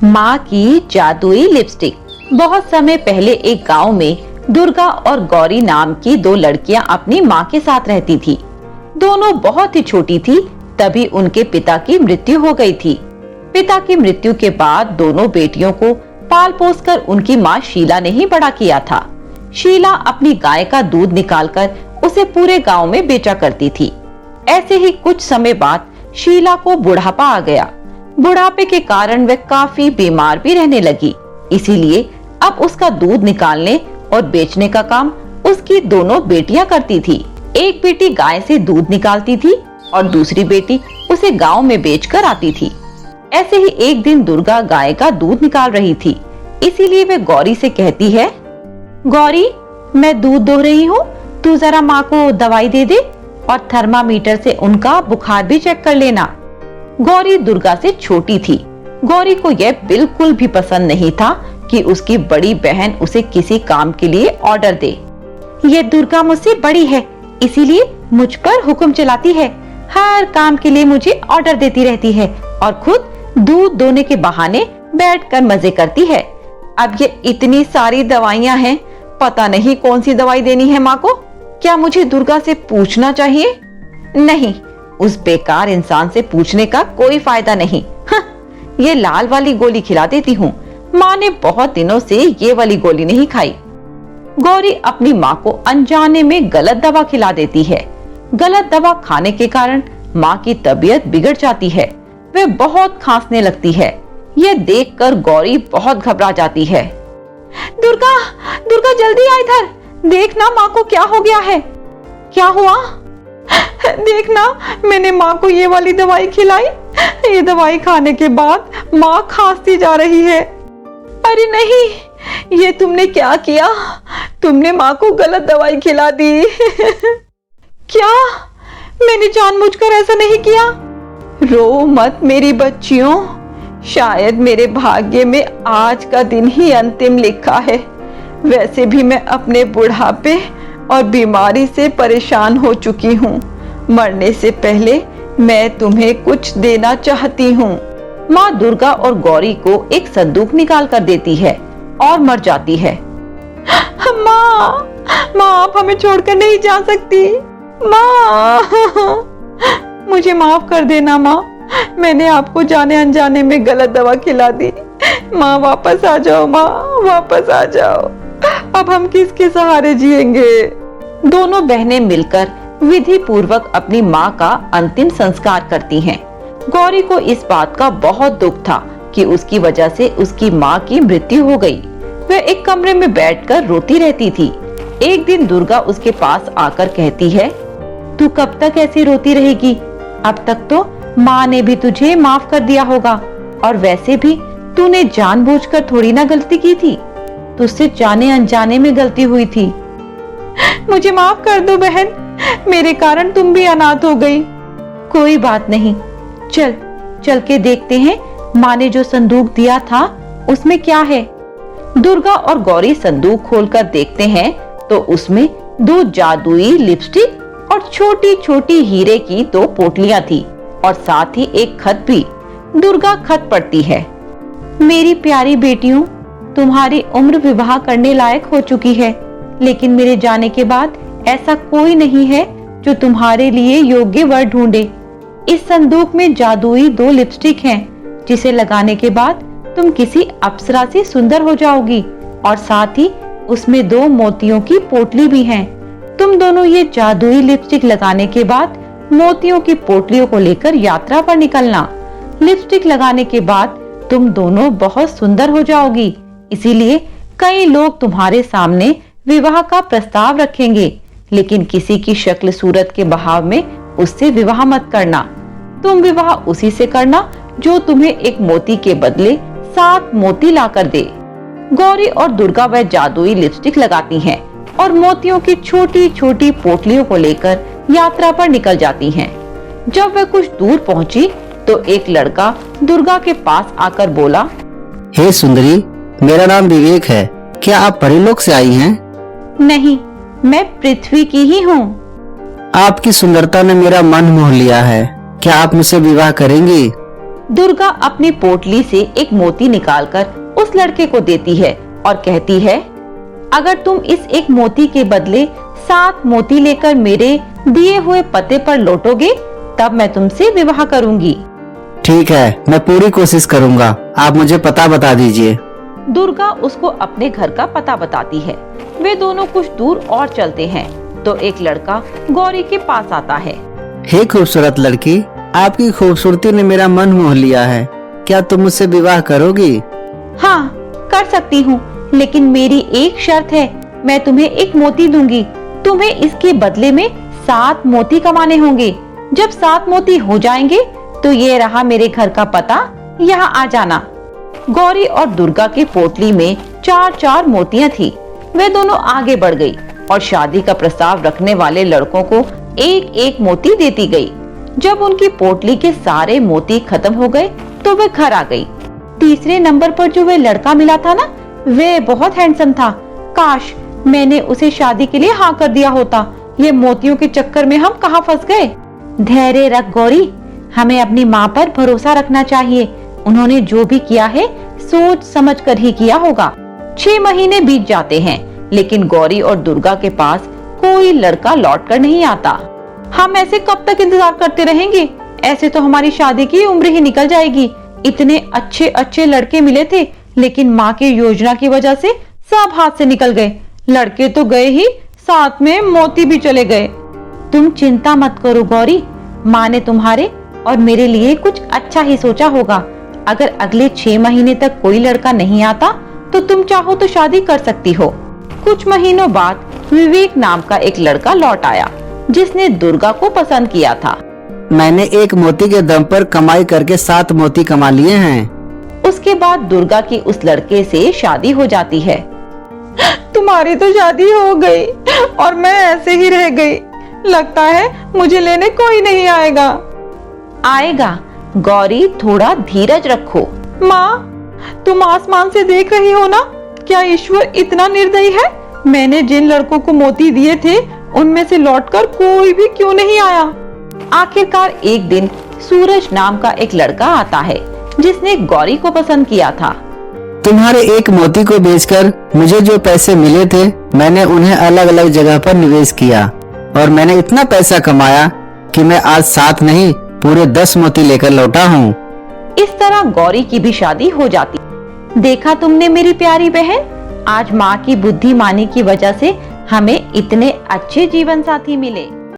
माँ की जादुई लिपस्टिक। बहुत समय पहले एक गांव में दुर्गा और गौरी नाम की दो लड़कियां अपनी माँ के साथ रहती थी। दोनों बहुत ही छोटी थी, तभी उनके पिता की मृत्यु हो गई थी। पिता की मृत्यु के बाद दोनों बेटियों को पाल पोस कर उनकी माँ शीला ने ही बड़ा किया था। शीला अपनी गाय का दूध निकालकर उसे पूरे गांव में बेचा करती थी। ऐसे ही कुछ समय बाद शीला को बुढ़ापा आ गया। बुढ़ापे के कारण वह काफी बीमार भी रहने लगी, इसीलिए अब उसका दूध निकालने और बेचने का काम उसकी दोनों बेटियां करती थी। एक बेटी गाय से दूध निकालती थी और दूसरी बेटी उसे गांव में बेचकर आती थी। ऐसे ही एक दिन दुर्गा गाय का दूध निकाल रही थी, इसीलिए वह गौरी से कहती है, गौरी, मैं दूध दो रही हूँ, तू जरा माँ को दवाई दे दे और थर्मामीटर से उनका बुखार भी चेक कर लेना। गौरी दुर्गा से छोटी थी। गौरी को यह बिल्कुल भी पसंद नहीं था कि उसकी बड़ी बहन उसे किसी काम के लिए ऑर्डर दे। ये दुर्गा मुझसे बड़ी है, इसीलिए मुझ पर हुक्म चलाती है। हर काम के लिए मुझे ऑर्डर देती रहती है और खुद दूध दोने के बहाने बैठकर मजे करती है। अब ये इतनी सारी दवाइयां हैं, पता नहीं कौन सी दवाई देनी है माँ को। क्या मुझे दुर्गा से पूछना चाहिए? नहीं, उस बेकार इंसान से पूछने का कोई फायदा नहीं। ये लाल वाली गोली खिला देती हूँ। माँ ने बहुत दिनों से ये वाली गोली नहीं खाई। गौरी अपनी माँ को अनजाने में गलत दवा खिला देती है। गलत दवा खाने के कारण माँ की तबीयत बिगड़ जाती है। वह बहुत खांसने लगती है। यह देखकर गौरी बहुत घबरा जाती है। दुर्गा, दुर्गा जल्दी आ इधर, देखना माँ को क्या हो गया है। क्या हुआ? देखना, मैंने माँ को ये वाली दवाई खिलाई। ये दवाई खाने के बाद माँ खांसती जा रही है। अरे नहीं, ये तुमने क्या किया? तुमने माँ को गलत दवाई खिला दी। क्या? मैंने जानबूझकर ऐसा नहीं किया। रो मत मेरी बच्चियों, शायद मेरे भाग्य में आज का दिन ही अंतिम लिखा है। वैसे भी मैं अपने बुढ़ापे और बीमारी से परेशान हो चुकी हूँ। मरने से पहले मैं तुम्हें कुछ देना चाहती हूँ। माँ दुर्गा और गौरी को एक संदूक निकाल कर देती है और मर जाती है। माँ, माँ आप हमें छोड़कर नहीं जा सकती। माँ, मुझे माफ कर देना माँ, मैंने आपको जाने अनजाने में गलत दवा खिला दी। माँ वापस आ जाओ, माँ वापस आ जाओ। अब हम किसके सहारे जिएंगे? दोनों बहनें मिलकर विधि पूर्वक अपनी माँ का अंतिम संस्कार करती हैं। गौरी को इस बात का बहुत दुख था कि उसकी वजह से उसकी माँ की मृत्यु हो गई। वह एक कमरे में बैठकर रोती रहती थी। एक दिन दुर्गा उसके पास आकर कहती है, तू कब तक ऐसी रोती रहेगी? अब तक तो माँ ने भी तुझे माफ कर दिया होगा, और वैसे भी तूने जानबूझकर थोड़ी ना गलती की थी, तुझसे जाने अनजाने में गलती हुई थी। मुझे माफ कर दो बहन, मेरे कारण तुम भी अनाथ हो गई। कोई बात नहीं, चल चल के देखते हैं माँ ने जो संदूक दिया था उसमें क्या है। दुर्गा और गौरी संदूक खोलकर देखते हैं तो उसमें दो जादुई लिपस्टिक और छोटी छोटी हीरे की दो पोटलियां थी और साथ ही एक खत भी। दुर्गा खत पढ़ती है, मेरी प्यारी बेटियों, तुम्हारी उम्र विवाह करने लायक हो चुकी है, लेकिन मेरे जाने के बाद ऐसा कोई नहीं है जो तुम्हारे लिए योग्य वर ढूंढे। इस संदूक में जादुई दो लिपस्टिक हैं, जिसे लगाने के बाद तुम किसी अप्सरा से सुंदर हो जाओगी, और साथ ही उसमें दो मोतियों की पोटली भी हैं। तुम दोनों ये जादुई लिपस्टिक लगाने के बाद मोतियों की पोटलियों को लेकर यात्रा पर निकलना। लिपस्टिक लगाने के बाद तुम दोनों बहुत सुंदर हो जाओगी, इसीलिए कई लोग तुम्हारे सामने विवाह का प्रस्ताव रखेंगे, लेकिन किसी की शक्ल सूरत के बहाव में उससे विवाह मत करना। तुम विवाह उसी से करना जो तुम्हें एक मोती के बदले 7 मोती लाकर दे। गौरी और दुर्गा वह जादुई लिपस्टिक लगाती हैं और मोतियों की छोटी छोटी पोटलियों को लेकर यात्रा पर निकल जाती हैं। जब वह कुछ दूर पहुंची तो एक लड़का दुर्गा के पास आकर बोला, हे सुंदरी, मेरा नाम विवेक है, क्या आप परीलोक से आई हैं? नहीं, मैं पृथ्वी की ही हूँ। आपकी सुंदरता ने मेरा मन मोह लिया है, क्या आप मुझसे विवाह करेंगी? दुर्गा अपनी पोटली से एक मोती निकालकर उस लड़के को देती है और कहती है, अगर तुम इस एक मोती के बदले 7 मोती लेकर मेरे दिए हुए पते पर लौटोगे तब मैं तुमसे विवाह करूंगी। ठीक है, मैं पूरी कोशिश करूंगा। आप मुझे पता बता दीजिए। दुर्गा उसको अपने घर का पता बताती है। वे दोनों कुछ दूर और चलते हैं तो एक लड़का गौरी के पास आता है। हे खूबसूरत लड़की, आपकी खूबसूरती ने मेरा मन मोह लिया है। क्या तुम मुझसे विवाह करोगी? हाँ, कर सकती हूँ, लेकिन मेरी एक शर्त है। मैं तुम्हें एक मोती दूंगी। तुम्हें इसके बदले में 7 मोती कमाने होंगे। जब 7 मोती हो जाएंगे तो ये रहा मेरे घर का पता, यहाँ आ जाना। गौरी और दुर्गा की पोटली में 4-4 मोतियां थी। वे दोनों आगे बढ़ गई और शादी का प्रस्ताव रखने वाले लड़कों को एक एक मोती देती गई। जब उनकी पोटली के सारे मोती खत्म हो गए तो वे घर आ गई। तीसरे नंबर पर जो वे लड़का मिला था ना, वे बहुत हैंडसम था। काश मैंने उसे शादी के लिए हाँ कर दिया होता। ये मोतियों के चक्कर में हम कहाँ फंस गए। धैर्य रख गौरी, हमें अपनी माँ पर भरोसा रखना चाहिए। उन्होंने जो भी किया है सोच समझ कर ही किया होगा। 6 महीने बीत जाते हैं, लेकिन गौरी और दुर्गा के पास कोई लड़का लौट कर नहीं आता। हम ऐसे कब तक इंतजार करते रहेंगे? ऐसे तो हमारी शादी की उम्र ही निकल जाएगी। इतने अच्छे अच्छे लड़के मिले थे, लेकिन माँ की योजना की वजह से सब हाथ से निकल गए। लड़के तो गए ही, साथ में मोती भी चले गए। तुम चिंता मत करो गौरी, माँ ने तुम्हारे और मेरे लिए कुछ अच्छा ही सोचा होगा। अगर अगले 6 महीने तक कोई लड़का नहीं आता तो तुम चाहो तो शादी कर सकती हो। कुछ महीनों बाद विवेक नाम का एक लड़का लौट आया, जिसने दुर्गा को पसंद किया था। मैंने एक मोती के दम पर कमाई करके 7 मोती कमा लिए हैं। उसके बाद दुर्गा की उस लड़के से शादी हो जाती है। तुम्हारी तो शादी हो गई और मैं ऐसे ही रह गई। लगता है मुझे लेने कोई नहीं आएगा। आएगा गौरी, थोड़ा धीरज रखो। माँ, तुम आसमान से देख रही हो ना? क्या ईश्वर इतना निर्दयी है? मैंने जिन लड़कों को मोती दिए थे उनमें से लौटकर कोई भी क्यों नहीं आया? आखिरकार एक दिन सूरज नाम का एक लड़का आता है, जिसने गौरी को पसंद किया था। तुम्हारे एक मोती को बेचकर मुझे जो पैसे मिले थे, मैंने उन्हें अलग अलग जगह पर निवेश किया और मैंने इतना पैसा कमाया कि मैं आज 7 नहीं पूरे 10 मोती लेकर लौटा हूँ। इस तरह गौरी की भी शादी हो जाती। देखा तुमने मेरी प्यारी बहन, आज माँ की बुद्धिमानी की वजह से हमें इतने अच्छे जीवन साथी मिले।